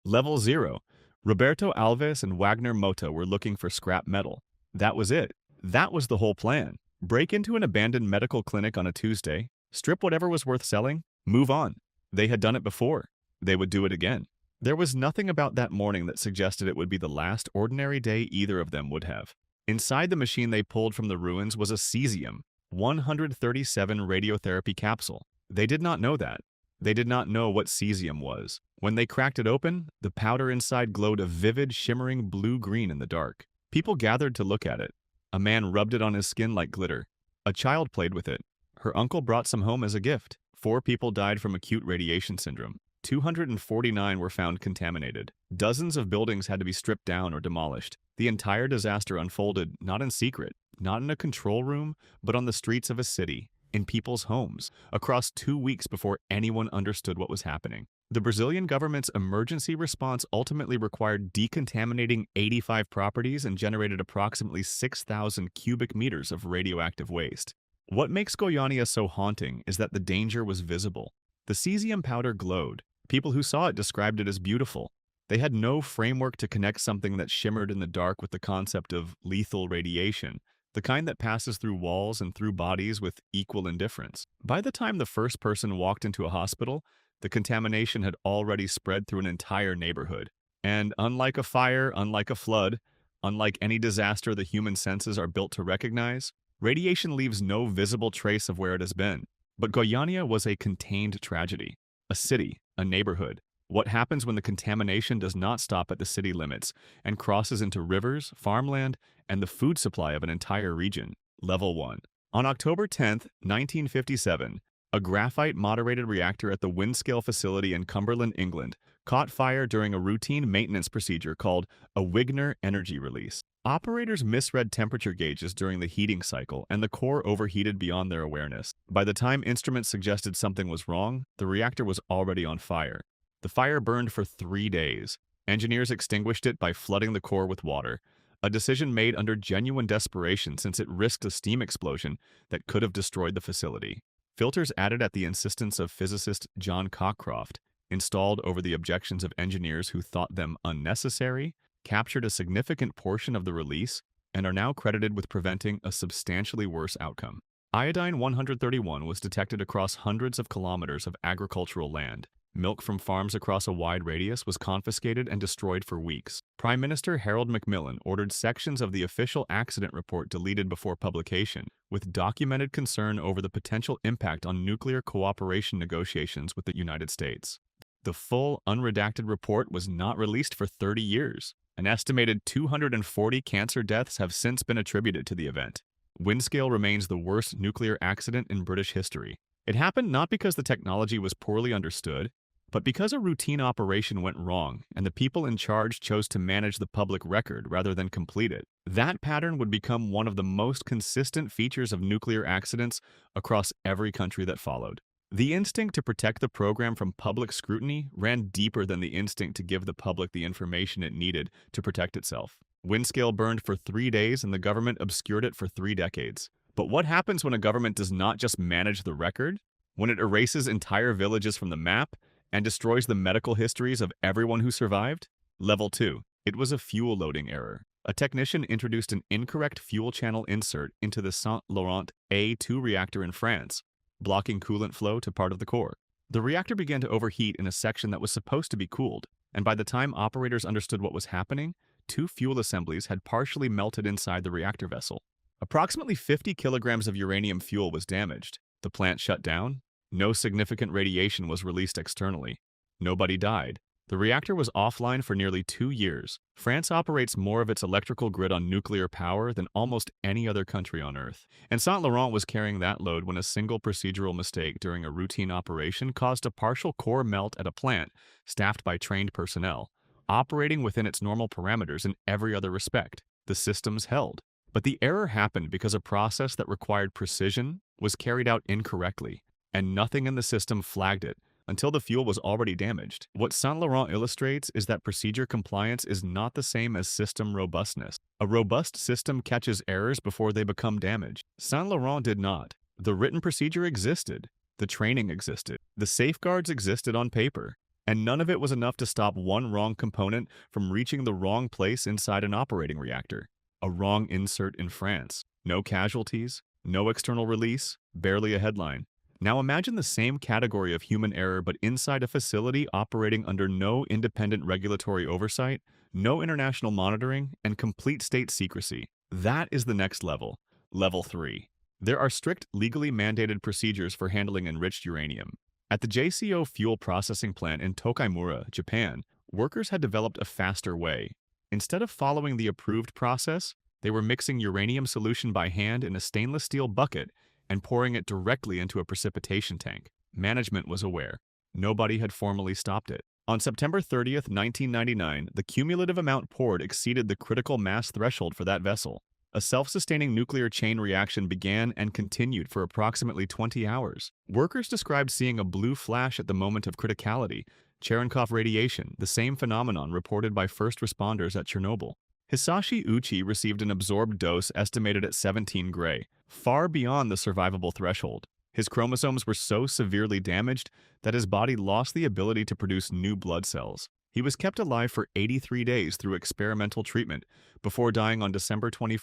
Level 0. Roberto Alves and Wagner Mota were looking for scrap metal. That was it. That was the whole plan. Break into an abandoned medical clinic on a Tuesday, strip whatever was worth selling, move on. They had done it before. They would do it again. There was nothing about that morning that suggested it would be the last ordinary day either of them would have. Inside the machine they pulled from the ruins was a cesium-137 radiotherapy capsule. They did not know that. They did not know what cesium was. When they cracked it open, the powder inside glowed a vivid, shimmering blue-green in the dark. People gathered to look at it. A man rubbed it on his skin like glitter. A child played with it. Her uncle brought some home as a gift. 4 people died from acute radiation syndrome. 249 were found contaminated. Dozens of buildings had to be stripped down or demolished. The entire disaster unfolded not in secret, not in a control room, but on the streets of a city, in people's homes, across 2 weeks before anyone understood what was happening. The Brazilian government's emergency response ultimately required decontaminating 85 properties and generated approximately 6,000 cubic meters of radioactive waste. What makes Goiânia so haunting is that the danger was visible. The cesium powder glowed. People who saw it described it as beautiful. They had no framework to connect something that shimmered in the dark with the concept of lethal radiation, the kind that passes through walls and through bodies with equal indifference. By the time the first person walked into a hospital, the contamination had already spread through an entire neighborhood. And unlike a fire, unlike a flood, unlike any disaster the human senses are built to recognize, radiation leaves no visible trace of where it has been. But Goiânia was a contained tragedy. A city, a neighborhood. What happens when the contamination does not stop at the city limits and crosses into rivers, farmland, and the food supply of an entire region? Level 1. On October 10, 1957, a graphite-moderated reactor at the WINDSCALE facility in Cumberland, England, caught fire during a routine maintenance procedure called a Wigner energy release. Operators misread temperature gauges during the heating cycle, and the core overheated beyond their awareness. By the time instruments suggested something was wrong, the reactor was already on fire. The fire burned for 3 days. Engineers extinguished it by flooding the core with water, a decision made under genuine desperation since it risked a steam explosion that could have destroyed the facility. Filters added at the insistence of physicist John Cockcroft, installed over the objections of engineers who thought them unnecessary, captured a significant portion of the release, and are now credited with preventing a substantially worse outcome. Iodine-131 was detected across hundreds of kilometers of agricultural land. Milk from farms across a wide radius was confiscated and destroyed for weeks. Prime Minister Harold Macmillan ordered sections of the official accident report deleted before publication, with documented concern over the potential impact on nuclear cooperation negotiations with the United States. The full, unredacted report was not released for 30 years. An estimated 240 cancer deaths have since been attributed to the event. WINDSCALE remains the worst nuclear accident in British history. It happened not because the technology was poorly understood, but because a routine operation went wrong and the people in charge chose to manage the public record rather than complete it. That pattern would become one of the most consistent features of nuclear accidents across every country that followed. The instinct to protect the program from public scrutiny ran deeper than the instinct to give the public the information it needed to protect itself. WINDSCALE burned for 3 days and the government obscured it for 3 decades. But what happens when a government does not just manage the record? When it erases entire villages from the map and destroys the medical histories of everyone who survived? Level 2. It was a fuel loading error. A technician introduced an incorrect fuel channel insert into the SAINT-LAURENT A2 reactor in France, blocking coolant flow to part of the core. The reactor began to overheat in a section that was supposed to be cooled, and by the time operators understood what was happening, 2 fuel assemblies had partially melted inside the reactor vessel. Approximately 50 kilograms of uranium fuel was damaged. The plant shut down. No significant radiation was released externally. Nobody died. The reactor was offline for nearly 2 years. France operates more of its electrical grid on nuclear power than almost any other country on Earth. And Saint-Laurent was carrying that load when a single procedural mistake during a routine operation caused a partial core melt at a plant staffed by trained personnel, operating within its normal parameters in every other respect. The systems held. But the error happened because a process that required precision was carried out incorrectly, and nothing in the system flagged it until the fuel was already damaged. What Saint-Laurent illustrates is that procedure compliance is not the same as system robustness. A robust system catches errors before they become damage. Saint-Laurent did not. The written procedure existed. The training existed. The safeguards existed on paper. And none of it was enough to stop one wrong component from reaching the wrong place inside an operating reactor. A wrong insert in France. No casualties, no external release, barely a headline. Now imagine the same category of human error but inside a facility operating under no independent regulatory oversight, no international monitoring, and complete state secrecy. That is the next level. Level 3. There are strict, legally mandated procedures for handling enriched uranium. At the JCO fuel processing plant in Tokaimura, Japan, workers had developed a faster way. Instead of following the approved process, they were mixing uranium solution by hand in a stainless steel bucket and pouring it directly into a precipitation tank. Management was aware. Nobody had formally stopped it. On September 30th, 1999, the cumulative amount poured exceeded the critical mass threshold for that vessel. A self-sustaining nuclear chain reaction began and continued for approximately 20 hours. Workers described seeing a blue flash at the moment of criticality, Cherenkov radiation, the same phenomenon reported by first responders at Chernobyl. Hisashi Uchi received an absorbed dose estimated at 17 gray, far beyond the survivable threshold. His chromosomes were so severely damaged that his body lost the ability to produce new blood cells. He was kept alive for 83 days through experimental treatment before dying on December 21,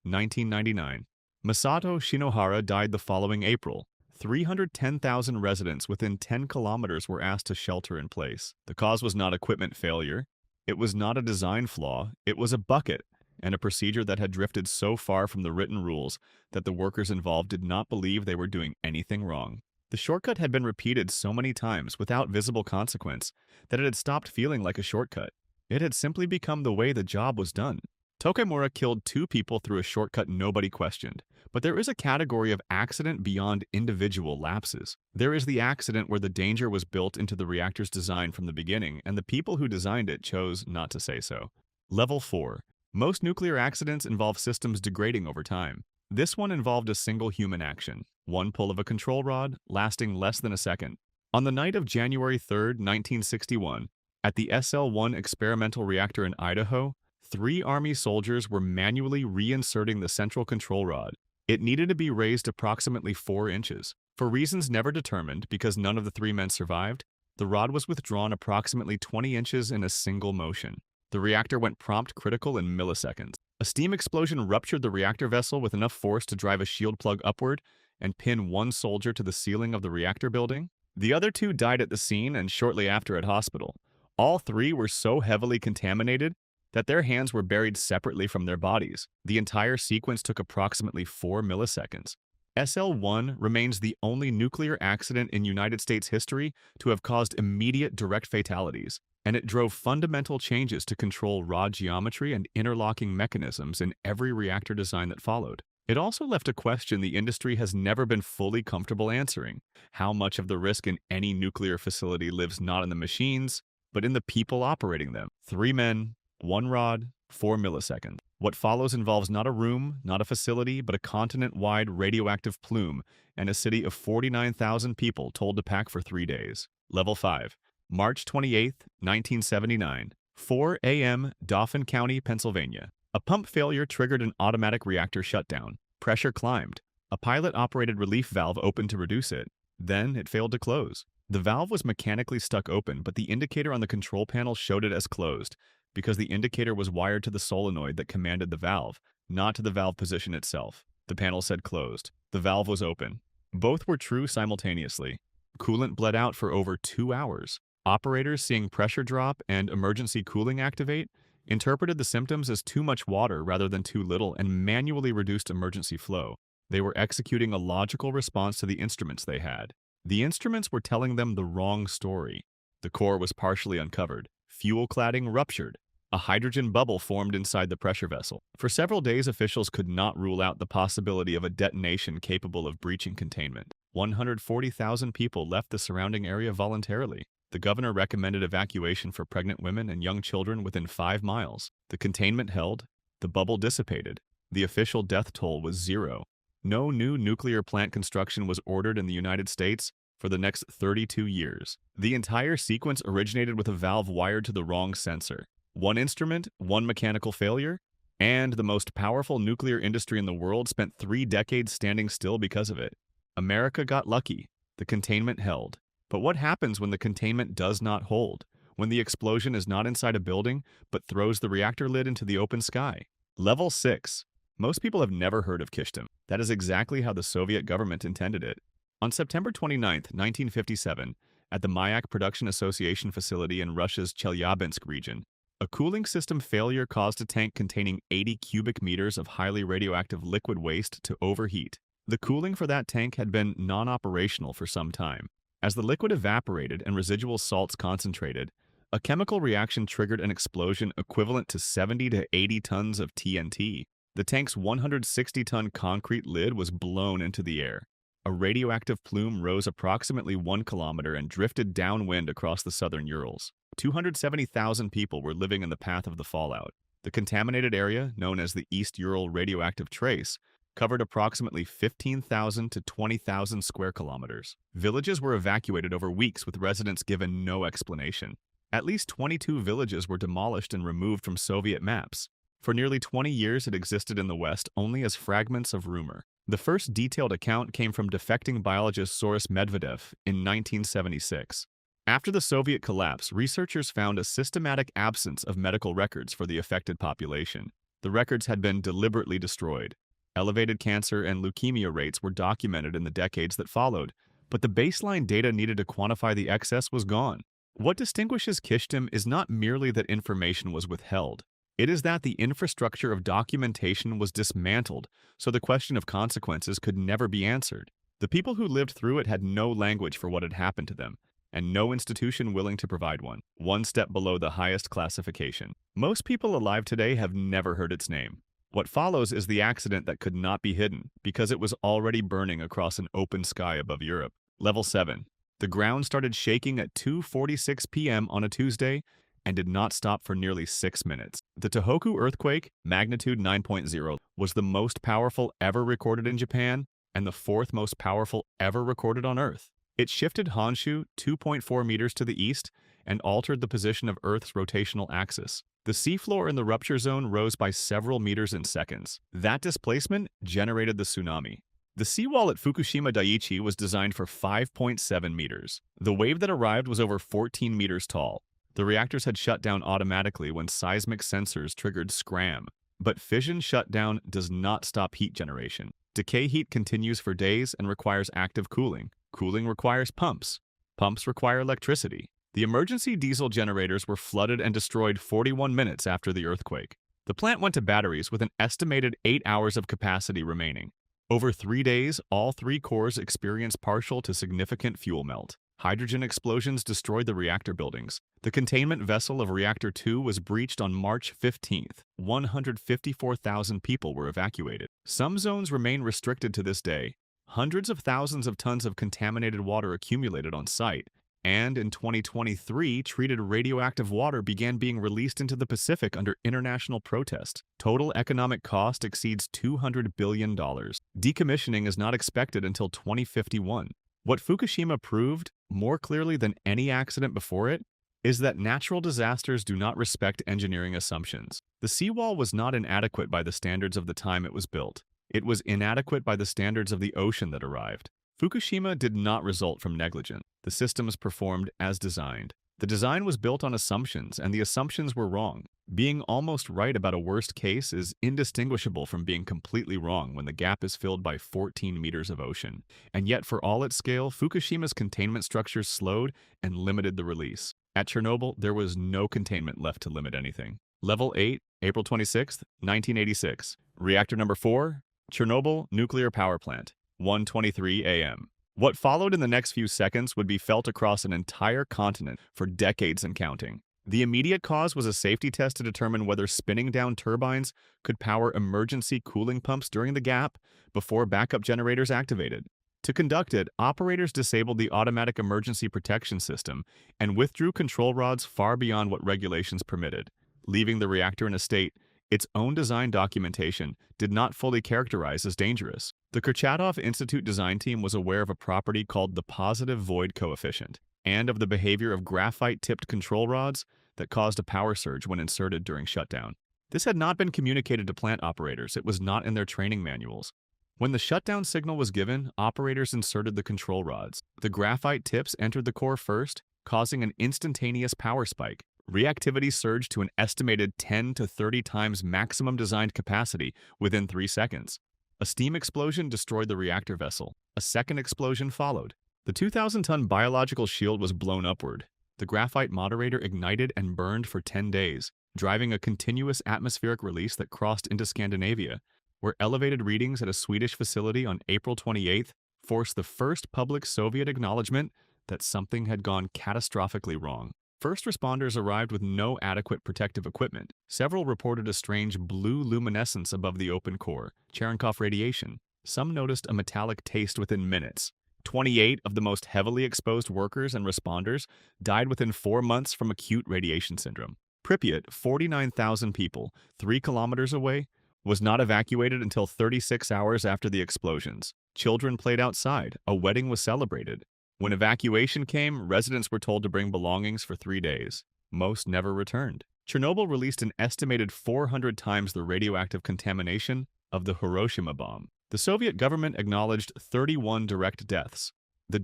1999. Masato Shinohara died the following April. 310,000 residents within 10 kilometers were asked to shelter in place. The cause was not equipment failure. It was not a design flaw. It was a bucket and a procedure that had drifted so far from the written rules that the workers involved did not believe they were doing anything wrong. The shortcut had been repeated so many times without visible consequence that it had stopped feeling like a shortcut. It had simply become the way the job was done. Tokaimura killed 2 people through a shortcut nobody questioned. But there is a category of accident beyond individual lapses. There is the accident where the danger was built into the reactor's design from the beginning, and the people who designed it chose not to say so. Level 4. Most nuclear accidents involve systems degrading over time. This one involved a single human action, one pull of a control rod, lasting less than a second. On the night of January 3, 1961, at the SL-1 experimental reactor in Idaho, 3 Army soldiers were manually reinserting the central control rod. It needed to be raised approximately 4 inches. For reasons never determined, because none of the 3 men survived, the rod was withdrawn approximately 20 inches in a single motion. The reactor went prompt critical in milliseconds. A steam explosion ruptured the reactor vessel with enough force to drive a shield plug upward and pin 1 soldier to the ceiling of the reactor building. The other 2 died at the scene and shortly after at hospital. All 3 were so heavily contaminated that their hands were buried separately from their bodies. The entire sequence took approximately 4 milliseconds. SL-1 remains the only nuclear accident in United States history to have caused immediate direct fatalities, and it drove fundamental changes to control rod geometry and interlocking mechanisms in every reactor design that followed. It also left a question the industry has never been fully comfortable answering: how much of the risk in any nuclear facility lives not in the machines, but in the people operating them? 3 men, 1 rod, 4 milliseconds. What follows involves not a room, not a facility, but a continent-wide radioactive plume and a city of 49,000 people told to pack for 3 days. Level 5. March 28, 1979. 4 a.m., Dauphin County, Pennsylvania. A pump failure triggered an automatic reactor shutdown. Pressure climbed. A pilot-operated relief valve opened to reduce it. Then it failed to close. The valve was mechanically stuck open, but the indicator on the control panel showed it as closed, because the indicator was wired to the solenoid that commanded the valve, not to the valve position itself. The panel said closed. The valve was open. Both were true simultaneously. Coolant bled out for over 2 hours. Operators, seeing pressure drop and emergency cooling activate, interpreted the symptoms as too much water rather than too little and manually reduced emergency flow. They were executing a logical response to the instruments they had. The instruments were telling them the wrong story. The core was partially uncovered. Fuel cladding ruptured. A hydrogen bubble formed inside the pressure vessel. For several days, officials could not rule out the possibility of a detonation capable of breaching containment. 140,000 people left the surrounding area voluntarily. The governor recommended evacuation for pregnant women and young children within 5 miles. The containment held. The bubble dissipated. The official death toll was 0. No new nuclear plant construction was ordered in the United States for the next 32 years. The entire sequence originated with a valve wired to the wrong sensor. 1 instrument, 1 mechanical failure, and the most powerful nuclear industry in the world spent 3 decades standing still because of it. America got lucky. The containment held. But what happens when the containment does not hold? When the explosion is not inside a building, but throws the reactor lid into the open sky? Level 6. Most people have never heard of KYSHTYM. That is exactly how the Soviet government intended it. On September 29, 1957, at the Mayak Production Association facility in Russia's Chelyabinsk region, a cooling system failure caused a tank containing 80 cubic meters of highly radioactive liquid waste to overheat. The cooling for that tank had been non-operational for some time. As the liquid evaporated and residual salts concentrated, a chemical reaction triggered an explosion equivalent to 70 to 80 tons of TNT. The tank's 160-ton concrete lid was blown into the air. A radioactive plume rose approximately 1 kilometer and drifted downwind across the southern Urals. 270,000 people were living in the path of the fallout. The contaminated area, known as the East Ural Radioactive Trace, covered approximately 15,000 to 20,000 square kilometers. Villages were evacuated over weeks with residents given no explanation. At least 22 villages were demolished and removed from Soviet maps. For nearly 20 years it existed in the West only as fragments of rumor. The first detailed account came from defecting biologist Soros Medvedev in 1976. After the Soviet collapse, researchers found a systematic absence of medical records for the affected population. The records had been deliberately destroyed. Elevated cancer and leukemia rates were documented in the decades that followed, but the baseline data needed to quantify the excess was gone. What distinguishes KYSHTYM is not merely that information was withheld. It is that the infrastructure of documentation was dismantled, so the question of consequences could never be answered. The people who lived through it had no language for what had happened to them, and no institution willing to provide one step below the highest classification. Most people alive today have never heard its name. What follows is the accident that could not be hidden, because it was already burning across an open sky above Europe. Level 7. The ground started shaking at 2:46 p.m. on a Tuesday, and did not stop for nearly 6 minutes. The Tohoku earthquake, magnitude 9.0, was the most powerful ever recorded in Japan and the fourth most powerful ever recorded on Earth. It shifted Honshu 2.4 meters to the east and altered the position of Earth's rotational axis. The seafloor in the rupture zone rose by several meters in seconds. That displacement generated the tsunami. The seawall at Fukushima Daiichi was designed for 5.7 meters. The wave that arrived was over 14 meters tall. The reactors had shut down automatically when seismic sensors triggered scram. But fission shutdown does not stop heat generation. Decay heat continues for days and requires active cooling. Cooling requires pumps. Pumps require electricity. The emergency diesel generators were flooded and destroyed 41 minutes after the earthquake. The plant went to batteries with an estimated 8 hours of capacity remaining. Over 3 days, all 3 cores experienced partial to significant fuel melt. Hydrogen explosions destroyed the reactor buildings. The containment vessel of Reactor 2 was breached on March 15th. 154,000 people were evacuated. Some zones remain restricted to this day. Hundreds of thousands of tons of contaminated water accumulated on site. And in 2023, treated radioactive water began being released into the Pacific under international protest. Total economic cost exceeds $200 billion. Decommissioning is not expected until 2051. What Fukushima proved, more clearly than any accident before it, is that natural disasters do not respect engineering assumptions. The seawall was not inadequate by the standards of the time it was built. It was inadequate by the standards of the ocean that arrived. Fukushima did not result from negligence. The systems performed as designed. The design was built on assumptions, and the assumptions were wrong. Being almost right about a worst case is indistinguishable from being completely wrong when the gap is filled by 14 meters of ocean. And yet, for all its scale, Fukushima's containment structures slowed and limited the release. At Chernobyl, there was no containment left to limit anything. Level 8, April 26, 1986. Reactor number 4, Chernobyl Nuclear Power Plant, 1:23 a.m. What followed in the next few seconds would be felt across an entire continent for decades and counting. The immediate cause was a safety test to determine whether spinning down turbines could power emergency cooling pumps during the gap before backup generators activated. To conduct it, operators disabled the automatic emergency protection system and withdrew control rods far beyond what regulations permitted, leaving the reactor in a state its own design documentation did not fully characterize as dangerous. The Kurchatov Institute design team was aware of a property called the positive void coefficient and of the behavior of graphite-tipped control rods that caused a power surge when inserted during shutdown. This had not been communicated to plant operators. It was not in their training manuals. When the shutdown signal was given, operators inserted the control rods. The graphite tips entered the core first, causing an instantaneous power spike. Reactivity surged to an estimated 10 to 30 times maximum designed capacity within 3 seconds. A steam explosion destroyed the reactor vessel. A second explosion followed. The 2,000-ton biological shield was blown upward. The graphite moderator ignited and burned for 10 days, driving a continuous atmospheric release that crossed into Scandinavia, where elevated readings at a Swedish facility on April 28th forced the first public Soviet acknowledgement that something had gone catastrophically wrong. First responders arrived with no adequate protective equipment. Several reported a strange blue luminescence above the open core, Cherenkov radiation. Some noticed a metallic taste within minutes. 28 of the most heavily exposed workers and responders died within 4 months from acute radiation syndrome. Pripyat, 49,000 people, 3 kilometers away, was not evacuated until 36 hours after the explosions. Children played outside. A wedding was celebrated. When evacuation came, residents were told to bring belongings for 3 days. Most never returned. Chernobyl released an estimated 400 times the radioactive contamination of the Hiroshima bomb. The Soviet government acknowledged 31 direct deaths. The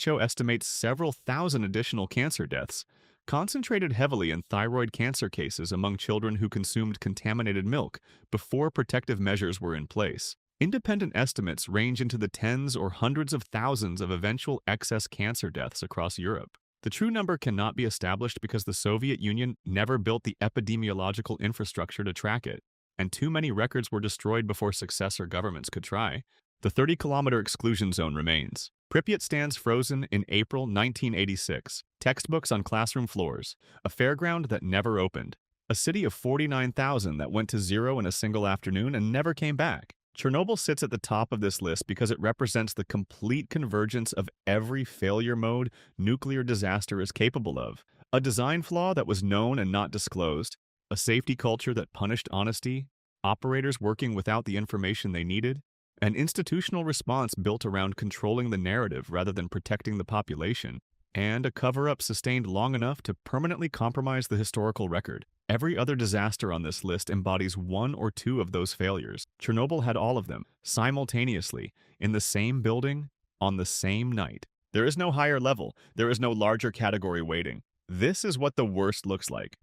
WHO estimates several thousand additional cancer deaths, concentrated heavily in thyroid cancer cases among children who consumed contaminated milk before protective measures were in place. Independent estimates range into the tens or hundreds of thousands of eventual excess cancer deaths across Europe. The true number cannot be established because the Soviet Union never built the epidemiological infrastructure to track it, and too many records were destroyed before successor governments could try. The 30-kilometer exclusion zone remains. Pripyat stands frozen in April 1986. Textbooks on classroom floors. A fairground that never opened. A city of 49,000 that went to zero in a single afternoon and never came back. Chernobyl sits at the top of this list because it represents the complete convergence of every failure mode nuclear disaster is capable of. A design flaw that was known and not disclosed. A safety culture that punished honesty. Operators working without the information they needed. An institutional response built around controlling the narrative rather than protecting the population, and a cover-up sustained long enough to permanently compromise the historical record. Every other disaster on this list embodies one or two of those failures. Chernobyl had all of them, simultaneously, in the same building, on the same night. There is no higher level. There is no larger category weighting. This is what the worst looks like.